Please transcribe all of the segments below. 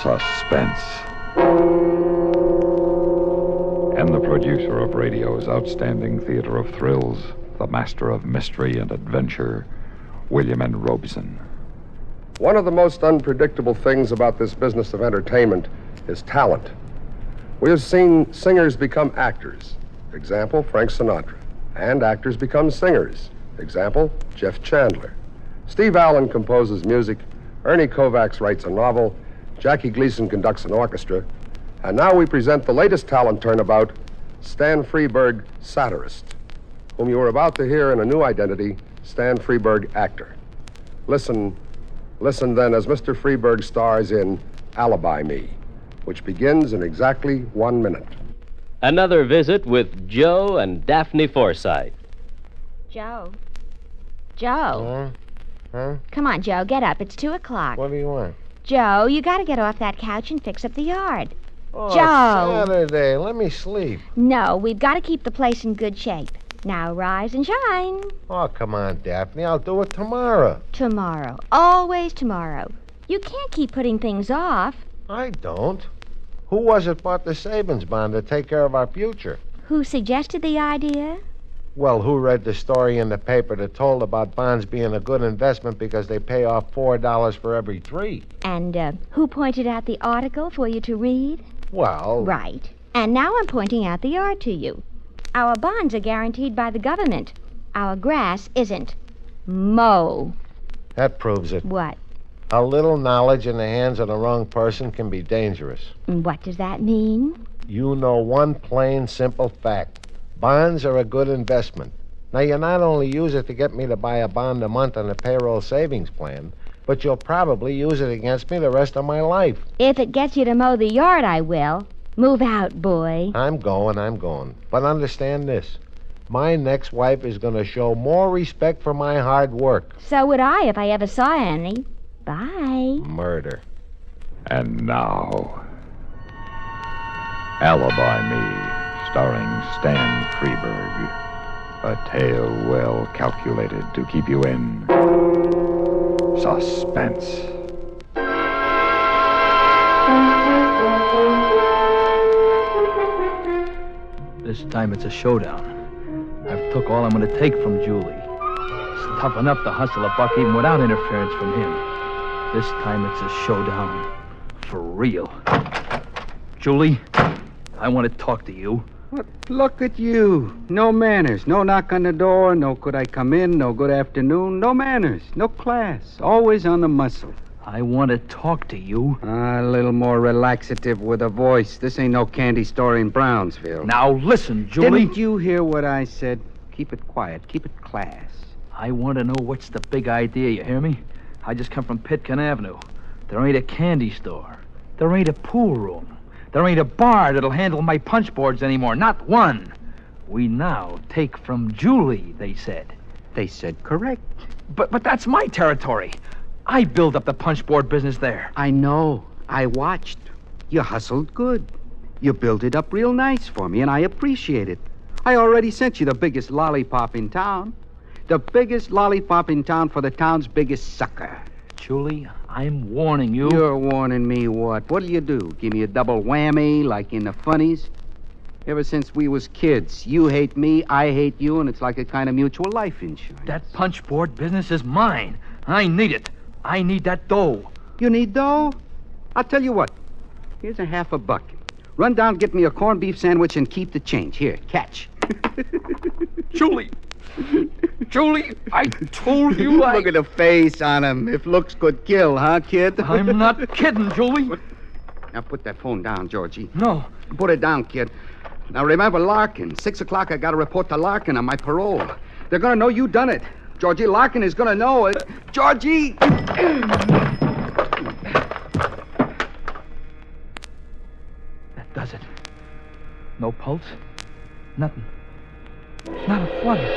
Suspense. And the producer of radio's outstanding theater of thrills, the master of mystery and adventure, William N. Robeson. One of the most unpredictable things about this business of entertainment is talent. We have seen singers become actors. Example, Frank Sinatra. And actors become singers. Example, Jeff Chandler. Steve Allen composes music. Ernie Kovacs writes a novel. Jackie Gleason conducts an orchestra. And now we present the latest talent turnabout, Stan Freberg, satirist, whom you are about to hear in a new identity, Stan Freberg, actor. Listen then as Mr. Freberg stars in Alibi Me, which begins in exactly 1 minute. Another visit with Joe and Daphne Foresight. Joe. Come on, Joe, get up. It's 2:00. What do you want? Joe, you gotta get off that couch and fix up the yard. Oh, Joe! Saturday. Let me sleep. No, we've got to keep the place in good shape. Now rise and shine. Oh, come on, Daphne. I'll do it tomorrow. Tomorrow. Always tomorrow. You can't keep putting things off. I don't. Who was it bought the savings bond to take care of our future? Who suggested the idea? Well, who read the story in the paper that told about bonds being a good investment because they pay off $4 for every 3? And who pointed out the article for you to read? Well... Right. And now I'm pointing out the yard to you. Our bonds are guaranteed by the government. Our grass isn't. Mow. That proves it. What? A little knowledge in the hands of the wrong person can be dangerous. What does that mean? You know one plain, simple fact. Bonds are a good investment. Now, you not only use it to get me to buy a bond a month on a payroll savings plan, but you'll probably use it against me the rest of my life. If it gets you to mow the yard, I will. Move out, boy. I'm going. But understand this. My next wife is going to show more respect for my hard work. So would I if I ever saw any. Bye. Murder. And now, Alibi Me, starring Stan Freberg. A tale well calculated to keep you in suspense. This time it's a showdown. I've took all I'm going to take from Julie. It's tough enough to hustle a buck even without interference from him. This time it's a showdown. For real. Julie, I want to talk to you. What? Look at you. No manners. No knock on the door. No could I come in. No good afternoon. No manners. No class. Always on the muscle. I want to talk to you. A little more relaxative with a voice. This ain't no candy store in Brownsville. Now listen, Julie. Didn't you hear what I said? Keep it quiet. Keep it class. I want to know what's the big idea, you hear me? I just come from Pitkin Avenue. There ain't a candy store. There ain't a pool room. There ain't a bar that'll handle my punch boards anymore. Not one. We now take from Julie, they said. They said correct. But that's my territory. I build up the punch board business there. I know. I watched. You hustled good. You built it up real nice for me, and I appreciate it. I already sent you the biggest lollipop in town. The biggest lollipop in town for the town's biggest sucker. Julie, I'm warning you. You're warning me what? What'll you do? Give me a double whammy like in the funnies? Ever since we was kids, you hate me, I hate you, and it's like a kind of mutual life insurance. That punch board business is mine. I need it. I need that dough. You need dough? I'll tell you what. Here's a $50. Run down, get me a corned beef sandwich, and keep the change. Here, catch. Julie, I told you I... Look at the face on him. If looks could kill, huh, kid? I'm not kidding, Julie. Now put that phone down, Georgie. No. Put it down, kid. Now remember Larkin. 6 o'clock, I got to report to Larkin on my parole. They're going to know you done it. Georgie, Larkin is going to know it. Georgie! That does it. No pulse. Nothing. Not a flutter.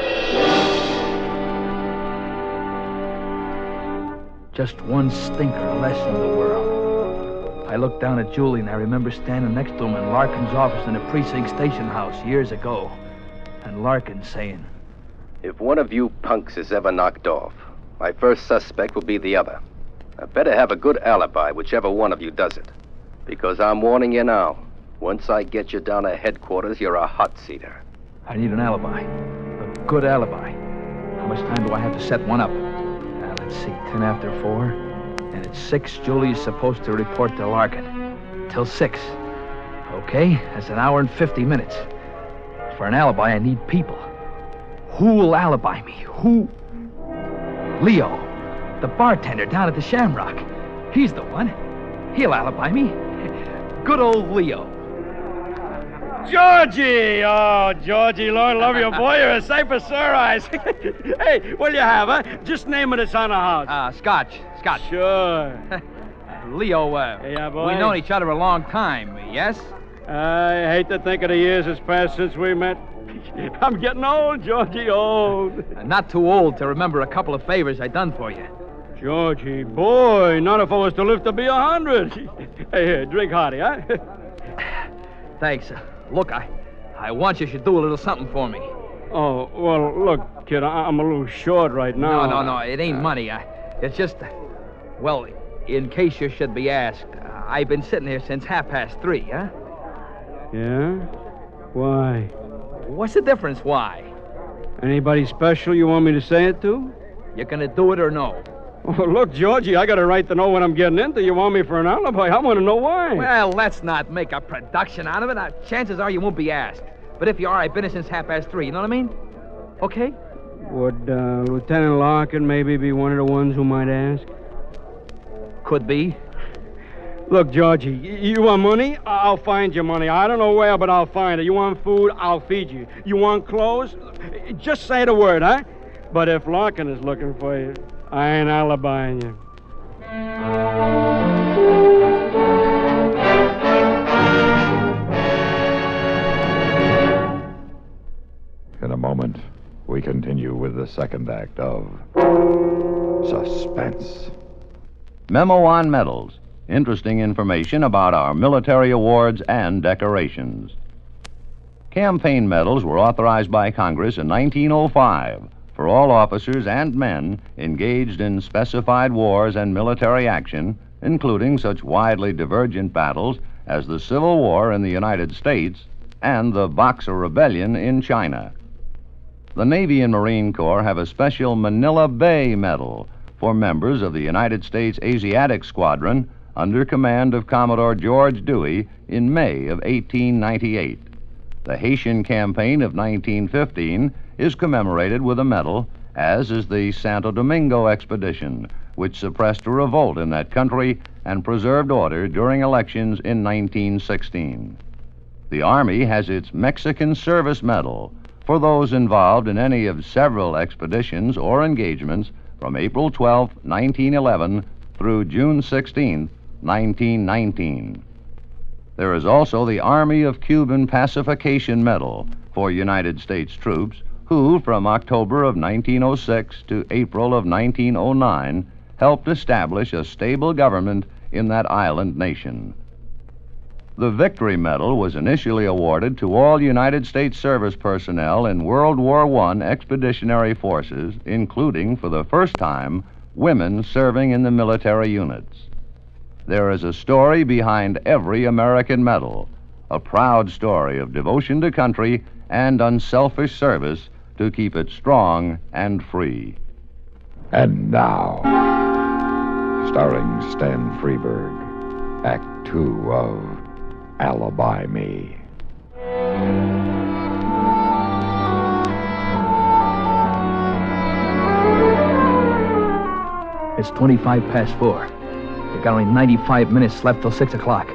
Just one stinker less in the world. I looked down at Julie, and I remember standing next to him in Larkin's office in the precinct station house years ago. And Larkin saying, "If one of you punks is ever knocked off, my first suspect will be the other. I better have a good alibi, whichever one of you does it." Because I'm warning you now. Once I get you down to headquarters, you're a hot seater. I need an alibi. A good alibi. How much time do I have to set one up? Let's see, 10 after 4. And at 6, Julie's supposed to report to Larkin. Till 6. Okay, that's an hour and 50 minutes. For an alibi, I need people. Who'll alibi me? Who? Leo, the bartender down at the Shamrock. He's the one. He'll alibi me. Good old Leo. Georgie! Oh, Georgie, Lord love you, boy. You're a sight for sore eyes. Hey, what'll you have, huh? Just name it, it's on the house. Scotch. Sure. Leo, yeah, boy. we've known each other a long time, yes? I hate to think of the years that's passed since we met. I'm getting old, Georgie, old. Not too old to remember a couple of favors I done for you. Georgie, boy, not if I was to live to be 100. Hey, here, drink hearty, huh? Thanks. Look, I want you should do a little something for me. Oh, well, look, kid, I'm a little short right now. No, it ain't money. It's just, well, in case you should be asked, I've been sitting here since 3:30, huh? Yeah? Why? What's the difference, why? Anybody special you want me to say it to? You gonna do it or no? Oh, look, Georgie, I got a right to know what I'm getting into. You want me for an alibi? I want to know why. Well, let's not make a production out of it. Chances are you won't be asked. But if you are, I've been here since 3:30. You know what I mean? Okay? Would Lieutenant Larkin maybe be one of the ones who might ask? Could be. Look, Georgie, you want money? I'll find you money. I don't know where, but I'll find it. You want food? I'll feed you. You want clothes? Just say the word, huh? But if Larkin is looking for you, I ain't alibying you. In a moment, we continue with the second act of Suspense. Memo on medals. Interesting information about our military awards and decorations. Campaign medals were authorized by Congress in 1905 for all officers and men engaged in specified wars and military action, including such widely divergent battles as the Civil War in the United States and the Boxer Rebellion in China. The Navy and Marine Corps have a special Manila Bay Medal for members of the United States Asiatic Squadron under command of Commodore George Dewey in May of 1898. The Haitian Campaign of 1915 is commemorated with a medal, as is the Santo Domingo Expedition, which suppressed a revolt in that country and preserved order during elections in 1916. The Army has its Mexican Service Medal for those involved in any of several expeditions or engagements from April 12, 1911 through June 16, 1919. There is also the Army of Cuban Pacification Medal for United States troops who, from October of 1906 to April of 1909, helped establish a stable government in that island nation. The Victory Medal was initially awarded to all United States service personnel in World War I expeditionary forces, including, for the first time, women serving in the military units. There is a story behind every American medal, a proud story of devotion to country and unselfish service to keep it strong and free. And now, starring Stan Freberg, Act 2 of Alibi Me. It's 4:25. You got only 95 minutes left till 6 o'clock.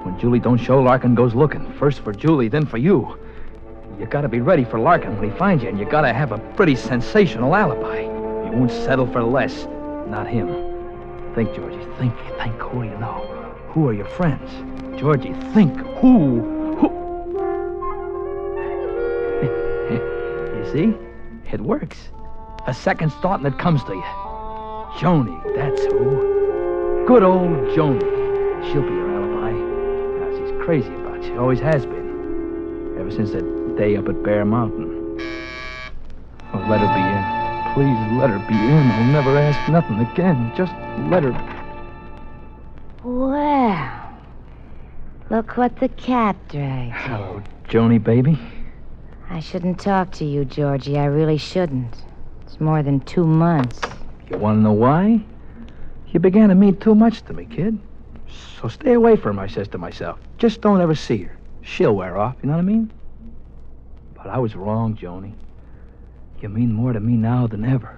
When Julie don't show, Larkin goes looking. First for Julie, then for you. You gotta be ready for Larkin when he finds you, and you gotta have a pretty sensational alibi. You won't settle for less. Not him. Think, Georgie, think. Who do you know? Who are your friends? Georgie, think. Who? You see? It works. A second thought and it comes to you. Joni, that's who. Good old Joni. She'll be your alibi. Now, she's crazy about you. Always has been. Ever since that day up at Bear Mountain. Oh, let her be in. Please let her be in. I'll never ask nothing again. Just let her. Well, Look what the cat dragged. Hello, Joni, baby. I shouldn't talk to you, Georgie. I really shouldn't. It's more than 2 months. You want to know why? You began to mean too much to me, kid. So stay away from her, I says to myself. Just don't ever see her. She'll wear off, you know what I mean? But I was wrong, Joni. You mean more to me now than ever.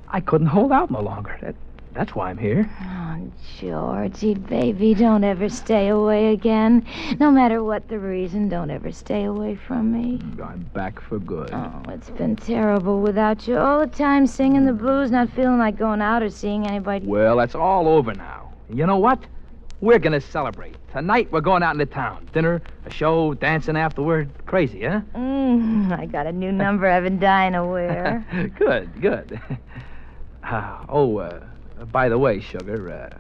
I couldn't hold out no longer. That's why I'm here. Oh, Georgie, baby, don't ever stay away again. No matter what the reason, don't ever stay away from me. I'm back for good. Oh, it's been terrible without you. All the time singing the blues, not feeling like going out or seeing anybody. Well, that's all over now. You know what? We're gonna celebrate. Tonight, we're going out into town. Dinner, a show, dancing afterward. Crazy, huh? I got a new number I've been dying to wear. Good. By the way, Sugar,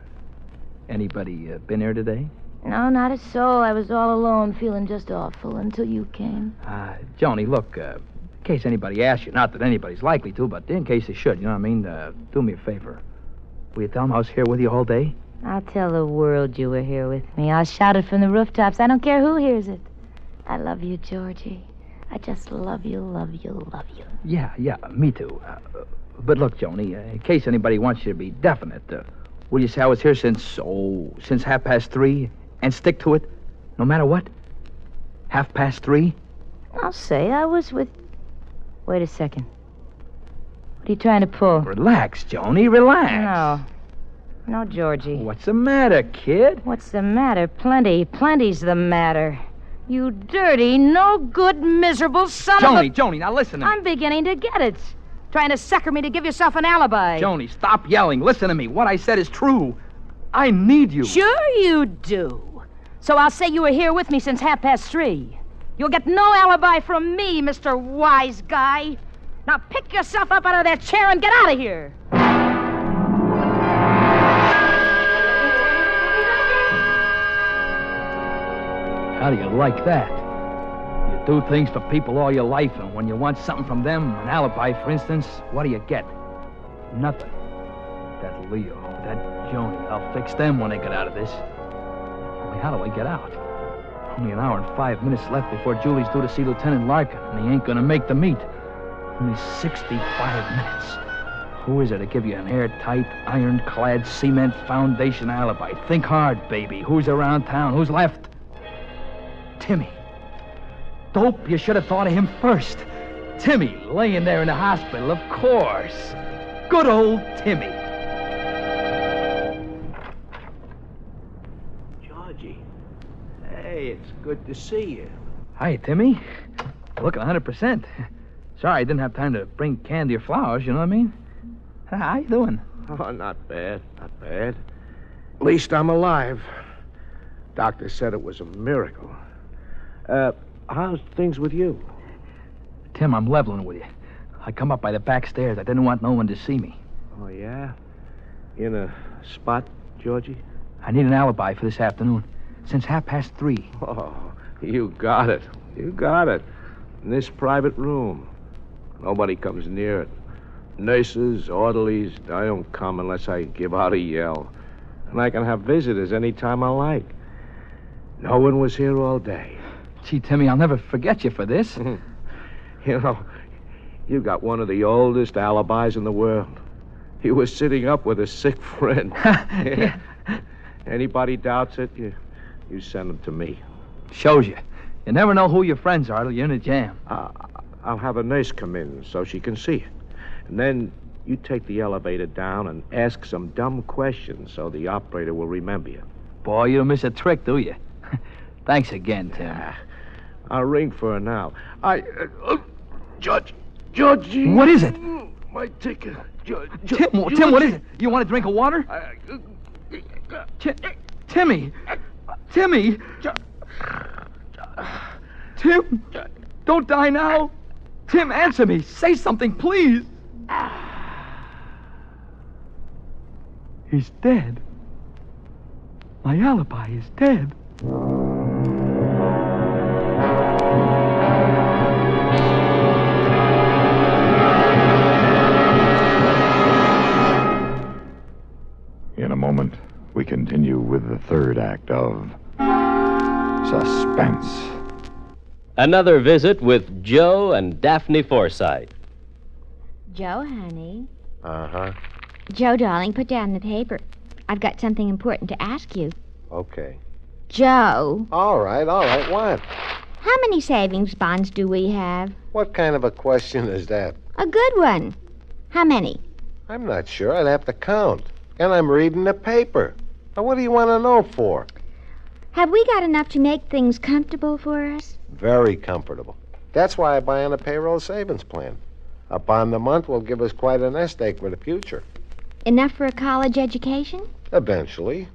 anybody been here today? No, not a soul. I was all alone, feeling just awful until you came. Joni, look, in case anybody asks you, not that anybody's likely to, but in case they should, you know what I mean? Do me a favor. Will you tell them I was here with you all day? I'll tell the world you were here with me. I'll shout it from the rooftops. I don't care who hears it. I love you, Georgie. I just love you, love you, love you. Yeah, me too. But look, Joni, in case anybody wants you to be definite, will you say I was here since 3:30 and stick to it, no matter what? 3:30? I'll say I was with... Wait a second. What are you trying to pull? Relax, Joni, relax. No, Georgie. What's the matter, kid? What's the matter? Plenty's the matter. You dirty, no good, miserable son of a... Joni, now listen to me. I'm beginning to get it. Trying to sucker me to give yourself an alibi. Joni, stop yelling. Listen to me. What I said is true. I need you. Sure you do. So I'll say you were here with me since 3:30. You'll get no alibi from me, Mr. Wise Guy. Now pick yourself up out of that chair and get out of here. How do you like that? You do things for people all your life, and when you want something from them, an alibi, for instance, what do you get? Nothing. That Leo, that Joni, I'll fix them when they get out of this. Only how do I get out? Only an hour and 5 minutes left before Julie's due to see Lieutenant Larkin, and he ain't gonna make the meet. Only 65 minutes. Who is it to give you an airtight, ironclad, cement foundation alibi? Think hard, baby. Who's around town? Who's left? Timmy. Dope, you should have thought of him first. Timmy, laying there in the hospital, of course. Good old Timmy. Georgie. Hey, it's good to see you. Hi, Timmy. Looking 100%. Sorry I didn't have time to bring candy or flowers, you know what I mean? How you doing? Oh, not bad. At least I'm alive. Doctor said it was a miracle. How's things with you? Tim, I'm leveling with you. I come up by the back stairs. I didn't want no one to see me. Oh, yeah? In a spot, Georgie? I need an alibi for this afternoon. Since 3:30. Oh, you got it. In this private room. Nobody comes near it. Nurses, orderlies, I don't come unless I give out a yell. And I can have visitors any time I like. No one was here all day. Gee, Timmy, I'll never forget you for this. You know, you got one of the oldest alibis in the world. You were sitting up with a sick friend. Yeah. Anybody doubts it, you send them to me. Shows you. You never know who your friends are till you're in a jam. I'll have a nurse come in so she can see it. And then you take the elevator down and ask some dumb questions so the operator will remember you. Boy, you don't miss a trick, do you? Thanks again, Tim. I'll ring for her now. Georgie. What is it? My ticket. Tim, what is it? You want a drink of water? Timmy. Tim, don't die now. Tim, answer me. Say something, please. He's dead. My alibi is dead. In a moment, we continue with the third act of Suspense. Another visit with Joe and Daphne Foresight. Joe, honey. Uh-huh. Joe, darling, put down the paper. I've got something important to ask you. Okay. Joe. All right. What? How many savings bonds do we have? What kind of a question is that? A good one. How many? I'm not sure. I'd have to count. And I'm reading the paper. Now, what do you want to know for? Have we got enough to make things comfortable for us? Very comfortable. That's why I buy on a payroll savings plan. A bond a month will give us quite a nest egg for the future. Enough for a college education? Eventually.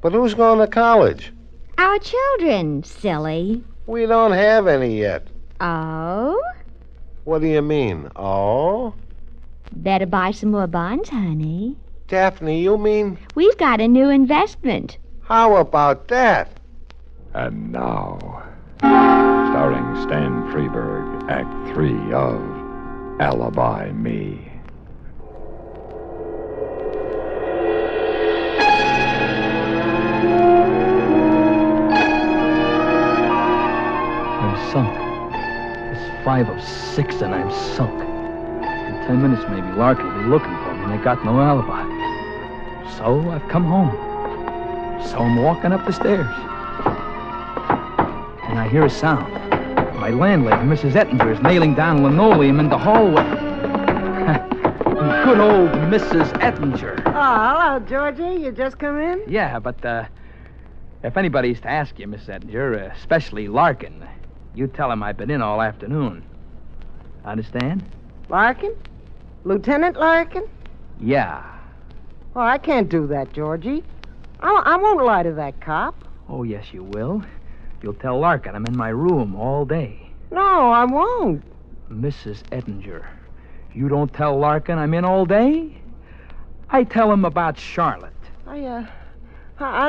But who's going to college? Our children, silly. We don't have any yet. Oh? What do you mean, oh? Better buy some more bonds, honey. Daphne, you mean... We've got a new investment. How about that? And now, starring Stan Freberg, Act 3 of Alibi Me. I'm sunk. It's 5 of 6 and I'm sunk. In 10 minutes maybe Larkin will be looking for me and they got no alibi. So I've come home. So I'm walking up the stairs. And I hear a sound. My landlady, Mrs. Ettinger, is nailing down linoleum in the hallway. Good old Mrs. Ettinger. Oh, hello, Georgie. You just come in? Yeah, but if anybody's to ask you, Miss Ettinger, especially Larkin, you tell him I've been in all afternoon. Understand? Larkin? Lieutenant Larkin? Yeah. Well, I can't do that, Georgie. I won't lie to that cop. Oh, yes, you will. You'll tell Larkin I'm in my room all day. No, I won't. Mrs. Ettinger, you don't tell Larkin I'm in all day? I tell him about Charlotte. I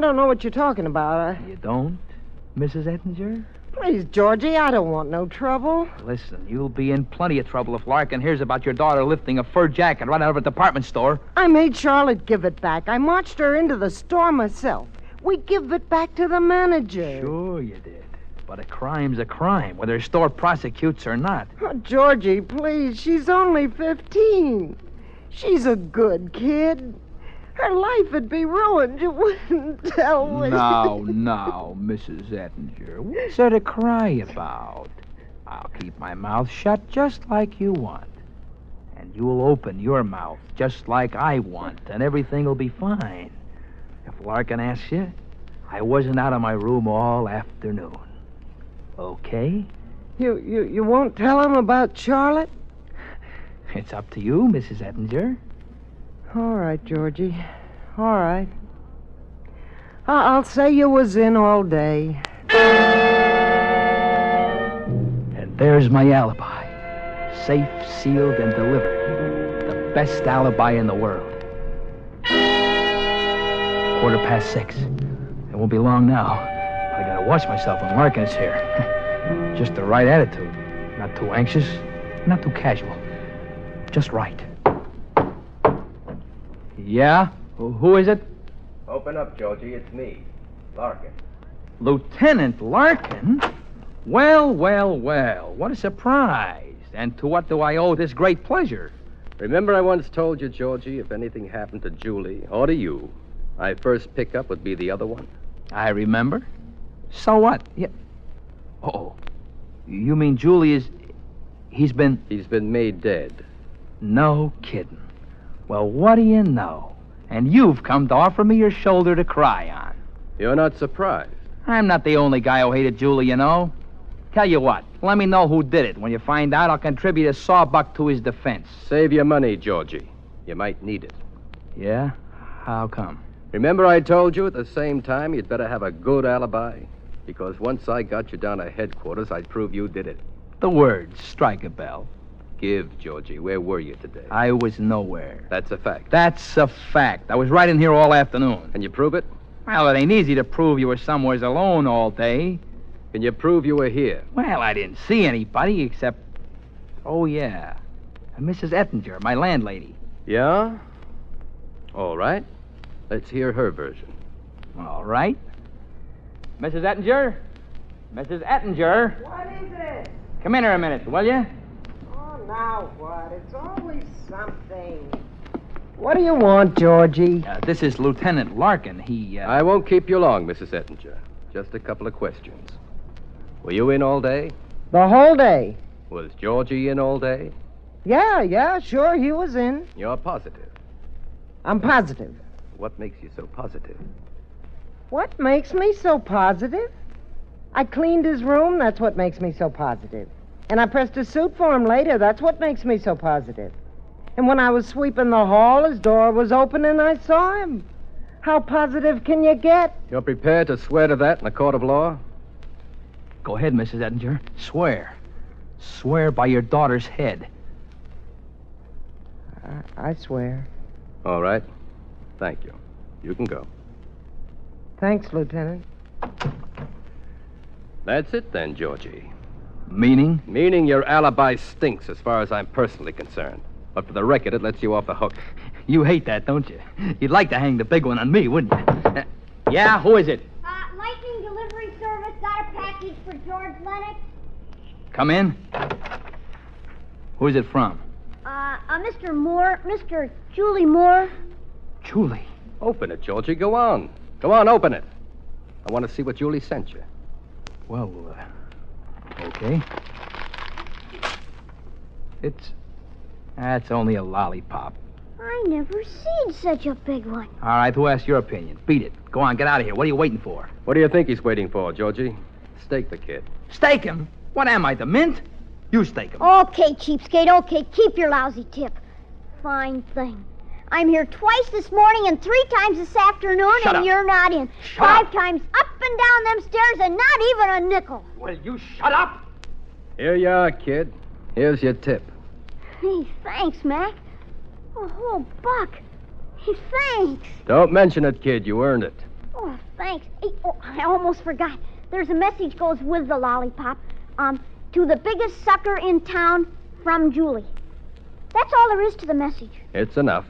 don't know what you're talking about. You don't, Mrs. Ettinger? Please, Georgie, I don't want no trouble. Listen, you'll be in plenty of trouble if Larkin hears about your daughter lifting a fur jacket right out of a department store. I made Charlotte give it back. I marched her into the store myself. We give it back to the manager. Sure you did. But a crime's a crime, whether a store prosecutes or not. Oh, Georgie, please, she's only 15. She's a good kid. Her life would be ruined. You wouldn't tell me. Now, Mrs. Ettinger, what's there to cry about? I'll keep my mouth shut just like you want. And you'll open your mouth just like I want, and everything will be fine. If Larkin asks you, I wasn't out of my room all afternoon. Okay? You won't tell him about Charlotte? It's up to you, Mrs. Ettinger. All right, Georgie. All right. I'll say you was in all day. And there's my alibi. Safe, sealed, and delivered. The best alibi in the world. 6:15. It won't be long now. But I gotta watch myself when Larkin is here. Just the right attitude. Not too anxious, not too casual. Just right. Yeah? Who is it? Open up, Georgie. It's me, Larkin. Lieutenant Larkin? Well. What a surprise. And to what do I owe this great pleasure? Remember I once told you, Georgie, if anything happened to Julie or to you, my first pickup would be the other one? I remember. So what? Yeah. Oh, you mean Julie is... He's been made dead. No kidding. Well, what do you know? And you've come to offer me your shoulder to cry on. You're not surprised. I'm not the only guy who hated Julie, you know. Tell you what, let me know who did it. When you find out, I'll contribute a sawbuck to his defense. Save your money, Georgie. You might need it. Yeah? How come? Remember I told you at the same time you'd better have a good alibi? Because once I got you down to headquarters, I'd prove you did it. The words strike a bell. Give, Georgie. Where were you today? I was nowhere. That's a fact. That's a fact. I was right in here all afternoon. Can you prove it? Well, it ain't easy to prove you were somewheres alone all day. Can you prove you were here? Well, I didn't see anybody except... Oh, yeah. Mrs. Ettinger, my landlady. Yeah? All right. Let's hear her version. All right. Mrs. Ettinger, Mrs. Ettinger. What is it? Come in here a minute, will you? Oh, now what? It's always something. What do you want, Georgie? This is Lieutenant Larkin. He, I won't keep you long, Mrs. Ettinger. Just a couple of questions. Were you in all day? The whole day. Was Georgie in all day? Yeah, sure, he was in. You're positive. I'm positive. What makes you so positive? What makes me so positive? I cleaned his room, that's what makes me so positive. And I pressed a suit for him later, that's what makes me so positive. And when I was sweeping the hall, his door was open and I saw him. How positive can you get? You're prepared to swear to that in a court of law? Go ahead, Mrs. Ettinger. Swear. Swear by your daughter's head. I swear. All right. Thank you. You can go. Thanks, Lieutenant. That's it then, Georgie. Meaning? Meaning your alibi stinks as far as I'm personally concerned. But for the record, it lets you off the hook. You hate that, don't you? You'd like to hang the big one on me, wouldn't you? Yeah, who is it? Lightning Delivery Service got a package for George Lennox. Come in. Who is it from? Mr. Moore, Mr. Julie Moore. Julie. Open it, Georgie. Go on. Go on, open it. I want to see what Julie sent you. Well, okay. That's only a lollipop. I never seen such a big one. All right, who asked your opinion? Beat it. Go on, get out of here. What are you waiting for? What do you think he's waiting for, Georgie? Stake the kid. Stake him? What am I, the mint? You stake him. Okay, cheapskate, okay. Keep your lousy tip. Fine thing. I'm here twice this morning and 3 times this afternoon, Shut and up. you're not in. Shut 5 up. times up and down them stairs and not even a nickel. Will you shut up? Here you are, kid. Here's your tip. Hey, thanks, Mac. A whole $1. Hey, thanks. Don't mention it, kid. You earned it. Oh, thanks. Hey, I almost forgot. There's a message goes with the lollipop. To the biggest sucker in town, from Julie. That's all there is to the message. It's enough.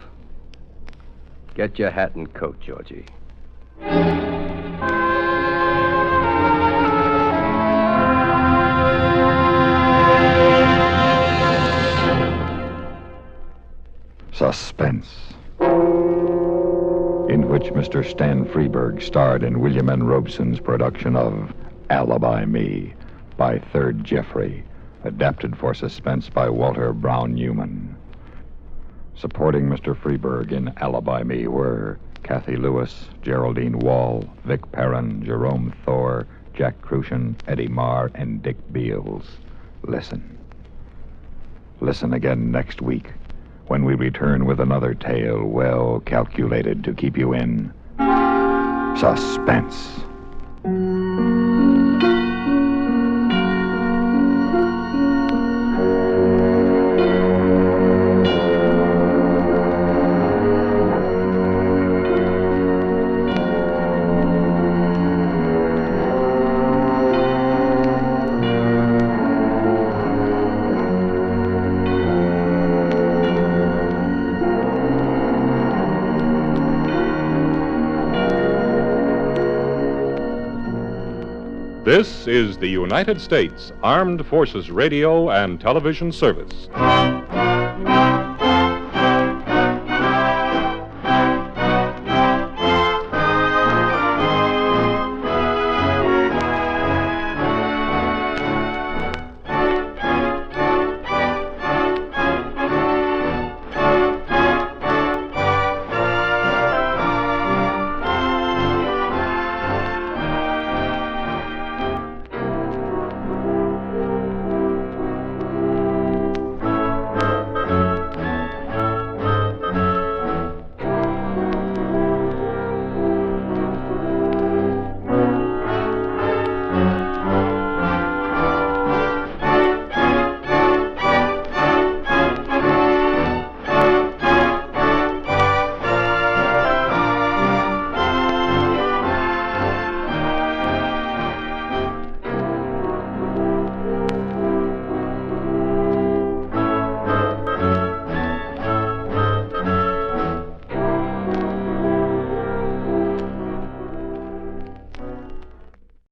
Get your hat and coat, Georgie. Suspense, in which Mr. Stan Freeberg starred in William N. Robeson's production of Alibi Me by Third Jeffrey, adapted for Suspense by Walter Brown Newman. Supporting Mr. Freeberg in Alibi Me were Kathy Lewis, Geraldine Wall, Vic Perrin, Jerome Thor, Jack Crucian, Eddie Marr, and Dick Beals. Listen. Listen again next week when we return with another tale well calculated to keep you in suspense. This is the United States Armed Forces Radio and Television Service.